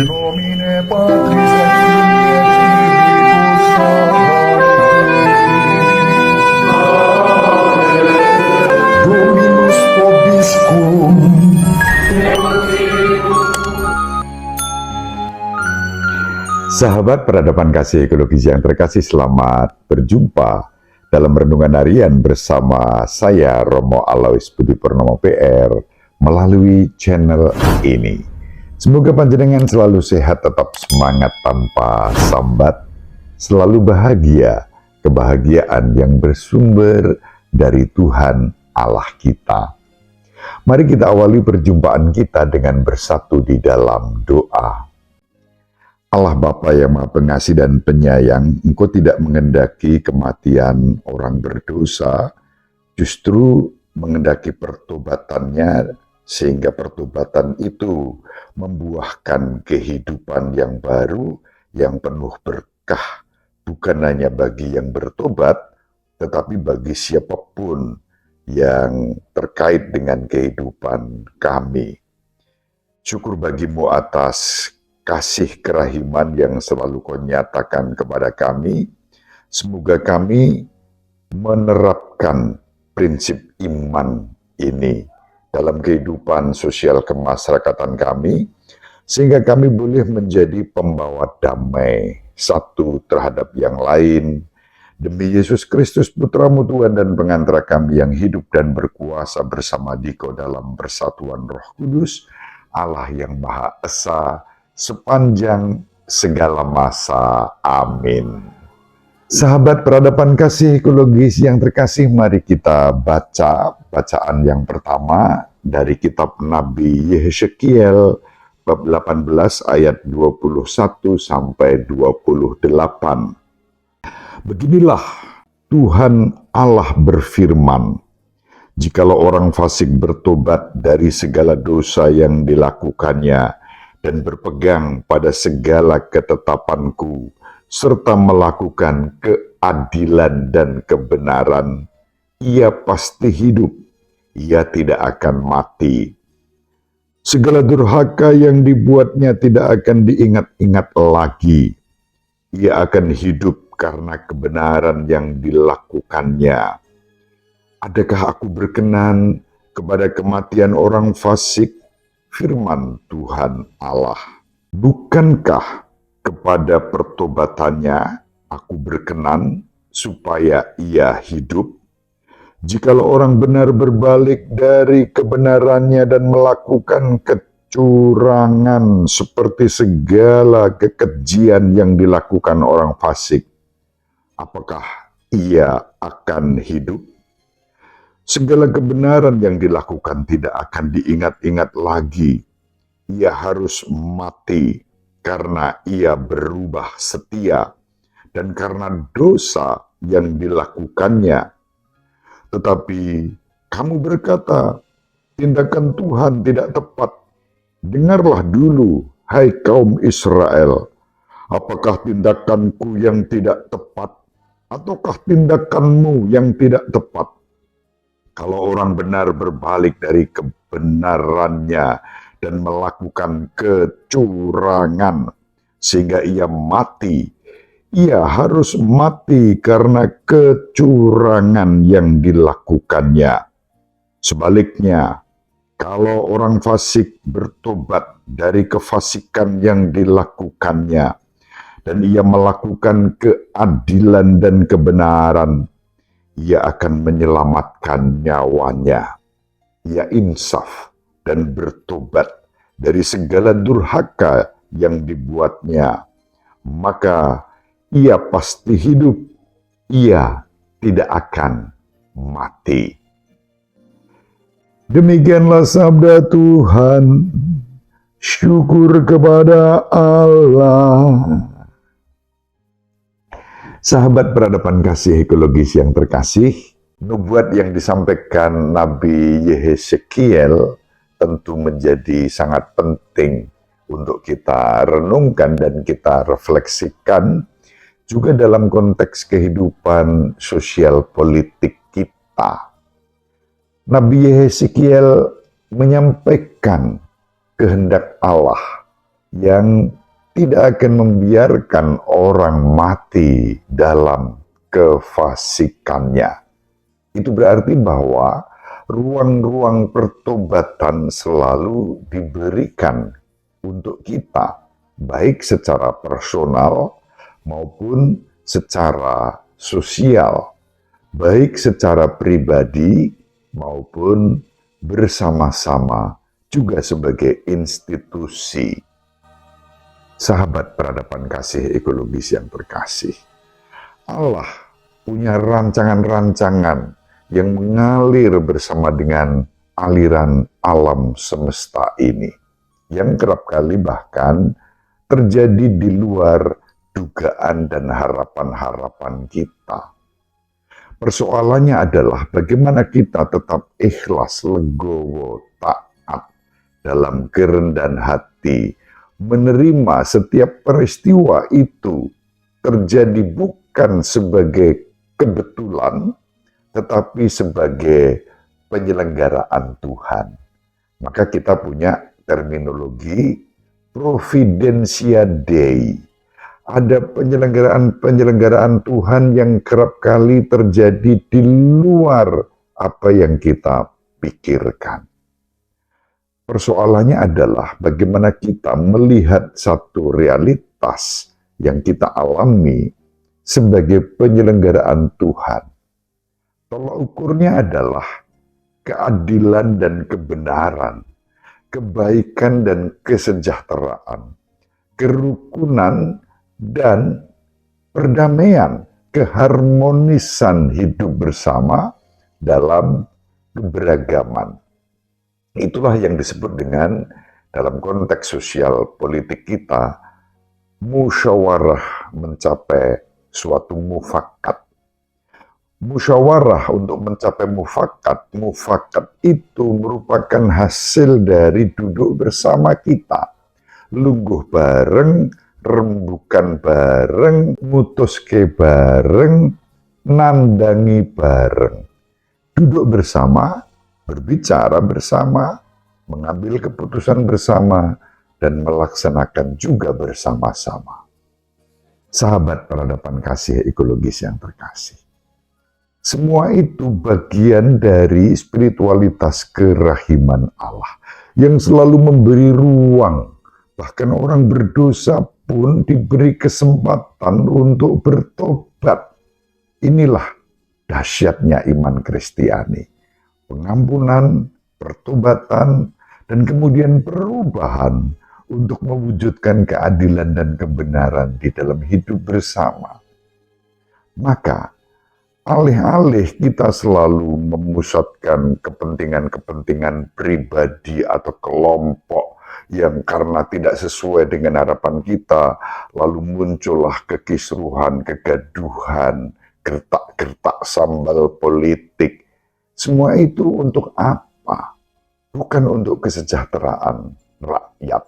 Nomine Patris et Filii et Spiritus Sancti. Dominus vobiscum. Sahabat peradaban kasih ekologis yang terkasih, selamat berjumpa dalam renungan harian bersama saya Romo Alois Budi Purnomo PR melalui channel ini. Semoga panjenengan selalu sehat, tetap semangat tanpa sambat, selalu bahagia, kebahagiaan yang bersumber dari Tuhan Allah kita. Mari kita awali perjumpaan kita dengan bersatu di dalam doa. Allah Bapa yang Maha Pengasih dan Penyayang, Engkau tidak mengendaki kematian orang berdosa, justru mengendaki pertobatannya, sehingga pertobatan itu membuahkan kehidupan yang baru, yang penuh berkah, bukan hanya bagi yang bertobat, tetapi bagi siapapun yang terkait dengan kehidupan kami. Syukur bagimu atas kasih kerahiman yang selalu kau nyatakan kepada kami. Semoga kami menerapkan prinsip iman ini dalam kehidupan sosial kemasyarakatan kami, sehingga kami boleh menjadi pembawa damai satu terhadap yang lain. Demi Yesus Kristus, Putramu Tuhan dan pengantara kami yang hidup dan berkuasa bersama Dikau dalam persatuan Roh Kudus, Allah yang Maha Esa, sepanjang segala masa. Amin. Sahabat peradaban kasih ekologis yang terkasih, mari kita baca bacaan yang pertama dari kitab Nabi Yeheskiel bab 18 ayat 21 sampai 28. Beginilah Tuhan Allah berfirman, jikalau orang fasik bertobat dari segala dosa yang dilakukannya dan berpegang pada segala ketetapanku, serta melakukan keadilan dan kebenaran, ia pasti hidup, ia tidak akan mati. Segala durhaka yang dibuatnya tidak akan diingat-ingat lagi. Ia akan hidup karena kebenaran yang dilakukannya. Adakah aku berkenan kepada kematian orang fasik? Firman Tuhan Allah, bukankah kepada pertobatannya aku berkenan supaya ia hidup? Jikalau orang benar berbalik dari kebenarannya dan melakukan kecurangan seperti segala kekejian yang dilakukan orang fasik, apakah ia akan hidup? Segala kebenaran yang dilakukan tidak akan diingat-ingat lagi. Ia harus mati karena ia berubah setia dan karena dosa yang dilakukannya. Tetapi kamu berkata, tindakan Tuhan tidak tepat. Dengarlah dulu, hai kaum Israel. Apakah tindakanku yang tidak tepat, ataukah tindakanmu yang tidak tepat? Kalau orang benar berbalik dari kebenarannya dan melakukan kecurangan sehingga ia mati, ia harus mati karena kecurangan yang dilakukannya. Sebaliknya, kalau orang fasik bertobat dari kefasikan yang dilakukannya dan ia melakukan keadilan dan kebenaran, ia akan menyelamatkan nyawanya. Ia insaf dan bertobat dari segala durhaka yang dibuatnya. Maka ia pasti hidup, ia tidak akan mati. Demikianlah sabda Tuhan. Syukur kepada Allah. Sahabat peradaban kasih ekologis yang terkasih, nubuat yang disampaikan Nabi Yeheskiel tentu menjadi sangat penting untuk kita renungkan dan kita refleksikan juga dalam konteks kehidupan sosial politik kita. Nabi Yeheskiel menyampaikan kehendak Allah yang tidak akan membiarkan orang mati dalam kefasikannya. Itu berarti bahwa ruang-ruang pertobatan selalu diberikan untuk kita, baik secara personal maupun secara sosial, baik secara pribadi maupun bersama-sama juga sebagai institusi. Sahabat peradaban kasih ekologis yang terkasih, Allah punya rancangan-rancangan yang mengalir bersama dengan aliran alam semesta ini, yang kerap kali bahkan terjadi di luar dugaan dan harapan-harapan kita. Persoalannya adalah bagaimana kita tetap ikhlas, legowo, taat dalam kerendahan hati, menerima setiap peristiwa itu terjadi bukan sebagai kebetulan, tetapi sebagai penyelenggaraan Tuhan. Maka kita punya terminologi Providentia Dei. Ada penyelenggaraan Tuhan yang kerap kali terjadi di luar apa yang kita pikirkan. Persoalannya adalah bagaimana kita melihat satu realitas yang kita alami sebagai penyelenggaraan Tuhan. Tolak ukurnya adalah keadilan dan kebenaran, kebaikan dan kesejahteraan, kerukunan dan perdamaian, keharmonisan hidup bersama dalam keberagaman. Itulah yang disebut dengan dalam konteks sosial politik kita, musyawarah mencapai suatu mufakat. Musyawarah untuk mencapai mufakat itu merupakan hasil dari duduk bersama kita, lungguh bareng, rembukan bareng, mutuske bareng, nandangi bareng. Duduk bersama, berbicara bersama, mengambil keputusan bersama, dan melaksanakan juga bersama-sama. Sahabat peradaban kasih ekologis yang terkasih. Semua itu bagian dari spiritualitas kerahiman Allah yang selalu memberi ruang. Bahkan orang berdosa pun diberi kesempatan untuk bertobat. Inilah dahsyatnya iman Kristiani. Pengampunan, pertobatan, dan kemudian perubahan untuk mewujudkan keadilan dan kebenaran di dalam hidup bersama. Maka, alih-alih kita selalu memusatkan kepentingan-kepentingan pribadi atau kelompok yang karena tidak sesuai dengan harapan kita, lalu muncullah kekisruhan, kegaduhan, gertak-gertak sambal politik. Semua itu untuk apa? Bukan untuk kesejahteraan rakyat.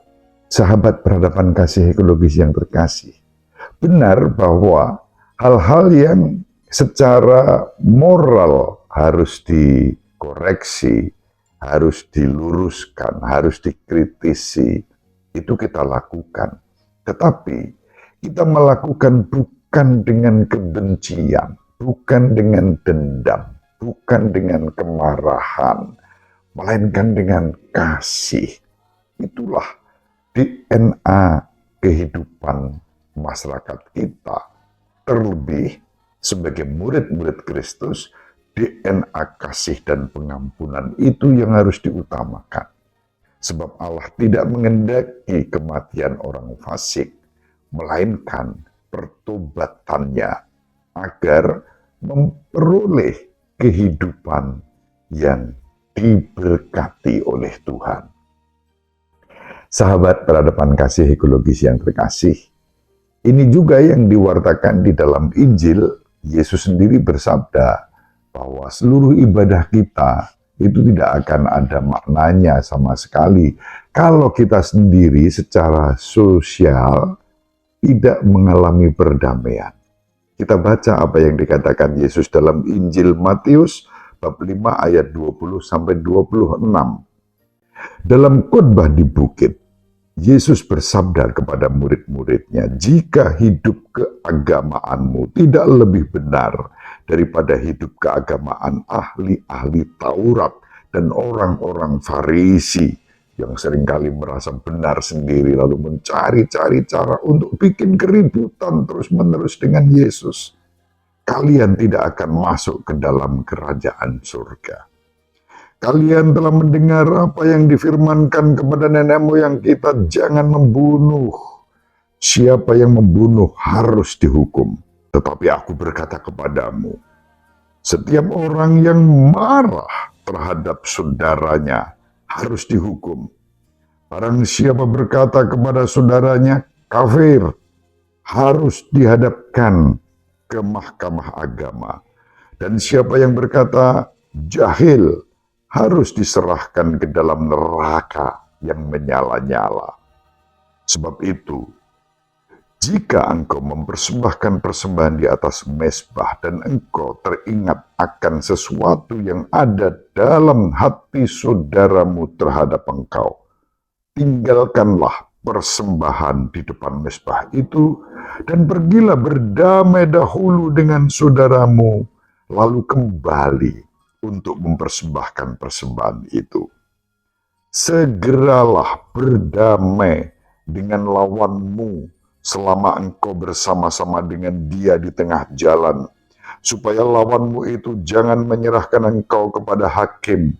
Sahabat peradaban kasih ekologis yang terkasih, benar bahwa hal-hal yang secara moral harus dikoreksi, harus diluruskan, harus dikritisi, itu kita lakukan. Tetapi kita melakukan bukan dengan kebencian, bukan dengan dendam, bukan dengan kemarahan, melainkan dengan kasih. Itulah DNA kehidupan masyarakat kita. Terlebih sebagai murid-murid Kristus, DNA kasih dan pengampunan itu yang harus diutamakan. Sebab Allah tidak mengendaki kematian orang fasik, melainkan pertobatannya agar memperoleh kehidupan yang diberkati oleh Tuhan. Sahabat peradaban kasih ekologis yang terkasih, ini juga yang diwartakan di dalam Injil. Yesus sendiri bersabda bahwa seluruh ibadah kita itu tidak akan ada maknanya sama sekali kalau kita sendiri secara sosial tidak mengalami perdamaian. Kita baca apa yang dikatakan Yesus dalam Injil Matius bab 5 ayat 20 sampai 26. Dalam khotbah di bukit, Yesus bersabda kepada murid-muridnya, "Jika hidup keagamaanmu tidak lebih benar daripada hidup keagamaan ahli-ahli Taurat dan orang-orang Farisi yang seringkali merasa benar sendiri lalu mencari-cari cara untuk bikin keributan terus-menerus dengan Yesus, kalian tidak akan masuk ke dalam kerajaan surga. Kalian telah mendengar apa yang difirmankan kepada nenek moyang kita, jangan membunuh. Siapa yang membunuh harus dihukum. Tetapi aku berkata kepadamu, setiap orang yang marah terhadap saudaranya harus dihukum. Barang siapa berkata kepada saudaranya, kafir, harus dihadapkan ke mahkamah agama. Dan siapa yang berkata, jahil, harus diserahkan ke dalam neraka yang menyala-nyala. Sebab itu, jika engkau mempersembahkan persembahan di atas mezbah dan engkau teringat akan sesuatu yang ada dalam hati saudaramu terhadap engkau, tinggalkanlah persembahan di depan mezbah itu dan pergilah berdamai dahulu dengan saudaramu, lalu kembali untuk mempersembahkan persembahan itu. Segeralah berdamai dengan lawanmu selama engkau bersama-sama dengan dia di tengah jalan, supaya lawanmu itu jangan menyerahkan engkau kepada hakim,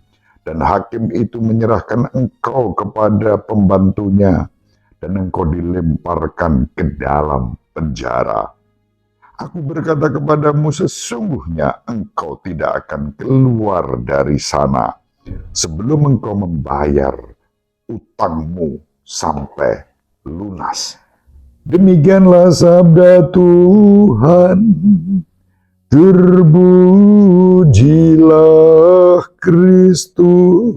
dan hakim itu menyerahkan engkau kepada pembantunya, dan engkau dilemparkan ke dalam penjara. Aku berkata kepadamu, sesungguhnya engkau tidak akan keluar dari sana sebelum engkau membayar utangmu sampai lunas. Demikianlah sabda Tuhan. Terpujilah Kristus.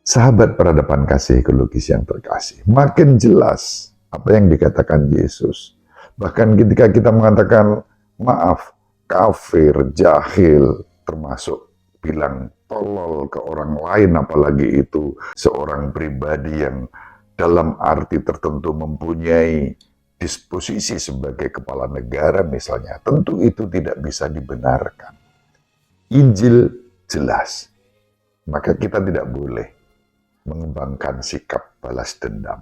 Sahabat peradaban kasih ekologis yang terkasih, makin jelas apa yang dikatakan Yesus. Bahkan ketika kita mengatakan maaf, kafir, jahil, termasuk bilang tolol ke orang lain, apalagi itu seorang pribadi yang dalam arti tertentu mempunyai disposisi sebagai kepala negara misalnya, tentu itu tidak bisa dibenarkan. Injil jelas, maka kita tidak boleh mengembangkan sikap balas dendam.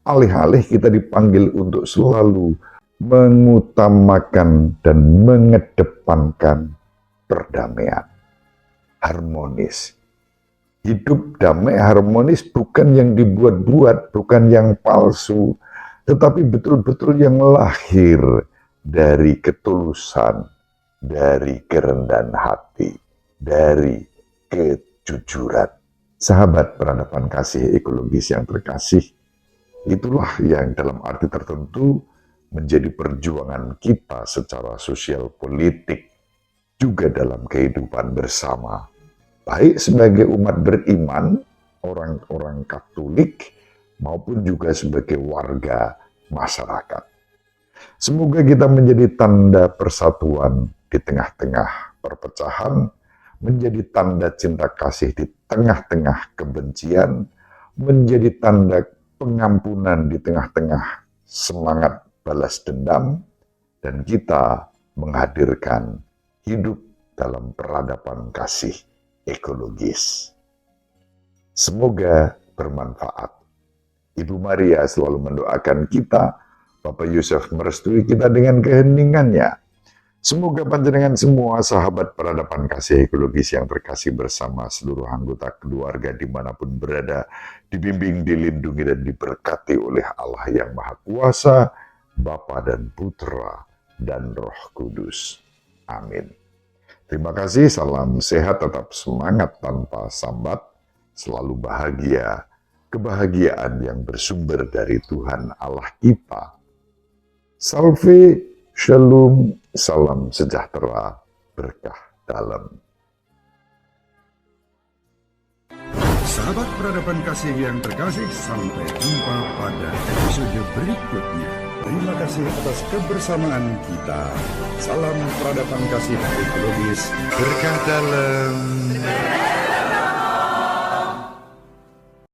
Alih-alih kita dipanggil untuk selalu mengutamakan dan mengedepankan perdamaian, harmonis. Hidup damai harmonis bukan yang dibuat-buat, bukan yang palsu, tetapi betul-betul yang lahir dari ketulusan, dari kerendahan hati, dari kejujuran. Sahabat peradaban kasih ekologis yang terkasih, itulah yang dalam arti tertentu menjadi perjuangan kita secara sosial politik, juga dalam kehidupan bersama. Baik sebagai umat beriman, orang-orang Katolik, maupun juga sebagai warga masyarakat. Semoga kita menjadi tanda persatuan di tengah-tengah perpecahan, menjadi tanda cinta kasih di tengah-tengah kebencian, menjadi tanda pengampunan di tengah-tengah semangat balas dendam, dan kita menghadirkan hidup dalam peradaban kasih ekologis. Semoga bermanfaat. Ibu Maria selalu mendoakan kita, Bapak Yusuf merestui kita dengan keheningannya. Semoga panjenengan semua sahabat peradaban kasih ekologis yang terkasih bersama seluruh anggota keluarga dimanapun berada, dibimbing, dilindungi, dan diberkati oleh Allah yang Maha Kuasa, Bapa dan Putra dan Roh Kudus. Amin. Terima kasih, salam sehat, tetap semangat tanpa sambat, selalu bahagia, kebahagiaan yang bersumber dari Tuhan Allah kita. Salve, shalom, salam sejahtera, berkah dalam. Sahabat peradaban kasih yang terkasih, sampai jumpa pada episode berikutnya. Terima kasih atas kebersamaan kita. Salam peradaban kasih ekologis, berkah dalam.